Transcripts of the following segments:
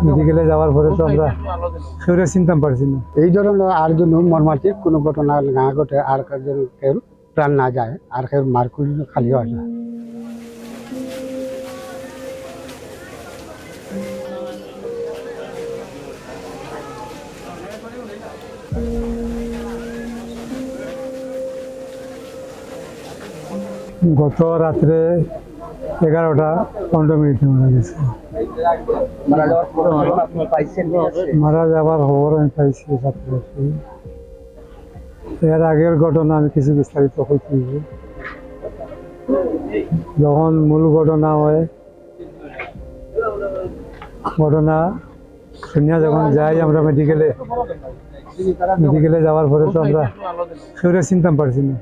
মেডিকেলে যাওয়ার পরে তো আমরা শরীরে চিনতাম পারছি না। এই ধরনের আর যেন মর্মান্তিক কোনো ঘটনা না ঘটে, আর যেন কেউ প্রাণ না যায়, আর কেউ মার্কুল খালি হয় না। গত রাত্রে 11:15 মারা গেছে। মারা যাবার খবর আমি পাইছি রাত্রে। এর আগের ঘটনা আমি কিছু বিস্তারিত হইতে, যখন মূল ঘটনা হয়, ঘটনা শুনিয়া যখন যাই আমরা মেডিকেলে যাওয়ার পরে তো আমরা শরীরে চিনতাম পারছি না।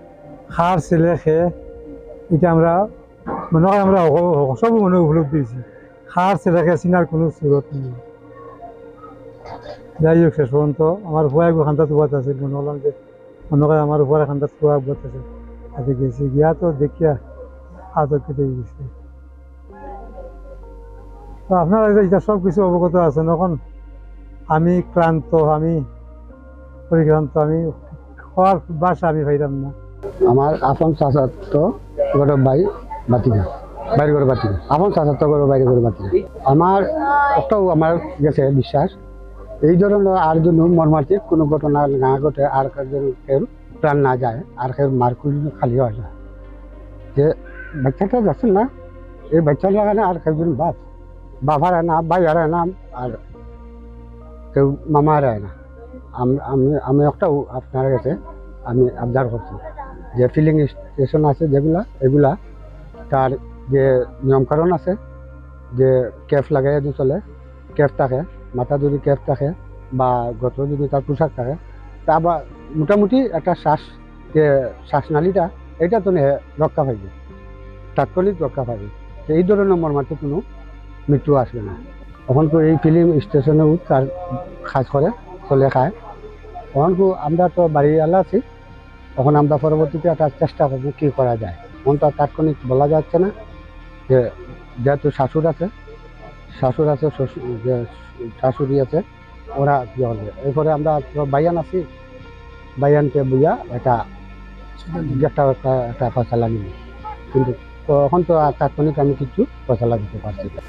খার ছেলে খেয়ে এটা আমরা মনে হয় আমরা সব মনে উপলব্ধি দিয়েছি। খার ছেলে খেয়ে চিনার কোনো সুরত নেই। যাই হোক, শেষ পর্যন্ত আমার ভুয়া খান্তা তুবাত আছে, মনে হলাম যে মনে হয় আমার ভুয়া খান্তা তুয়া বাত আছে, হাতে গেছি গিয়া তো দেখিয়া হাত কেটে গেছে। তো আপনারা এটা সব কিছু অবগত আছেন। এখন আমি ক্লান্ত, আমি পরিক্রান্ত, আমি খাওয়ার বাসা আমি পাইতাম না। আমার আপন চাচার তো গরব ভাই বাতিকা, বাইরে করে বাতিকা, আপন চাচার তো গরব বাইরে করে বাতিকা। আমার একটাও আমার গেছে বিশ্বাস, এই ধরনের আর যেন মর্মান্তিক কোনো ঘটনা না ঘটে, আর যেন কেউ প্রাণ না যায়, আর কেউ মার্কুল খালি হয় না। যে বাচ্চাটা যাচ্ছেন না, এই বাচ্চার লাগানে আর কেউ বাপ বাবার না, ভাই আর না, আর কেউ মামা আর না। আমি একটাও আপনার কাছে আমি আবদার করছি যে ফিলিং স্টেশন আছে যেগুলা, এগুলা তার যে নিয়মকানুন আছে, যে ক্যাপ লাগাই যদি চলে, ক্যাপ থাকে, মাথা যদি ক্যাপ থাকে বা গত যদি তার পোশাক থাকে, তা বা মোটামুটি একটা যে শ্বাসনালীটা এটা তো রক্ষা পাইবে, তাৎক্ষণিক রক্ষা পাইবে। এই ধরনের মর্মান্তিক কোনো মৃত্যু আসবে না। তখন তো এই ফিলিং স্টেশনেও তার কাজ করে, চলে খায়। তখন আমরা তো বাড়ি আলা আছি, তখন আমরা পরবর্তীতে একটা চেষ্টা করবো কী করা যায়। তখন তো তাৎক্ষণিক বলা যাচ্ছে না, যে যেহেতু শাশুড় আছে, যে শাশুড়ি আছে, ওরা কী হবে। এরপরে আমরা বাইয়ান আছি, বাইয়ানকে বুঝা একটা ফসলা নিব, কিন্তু তখন তো আর তাৎক্ষণিক আমি কিছু ফসলা দিতে পারছি না।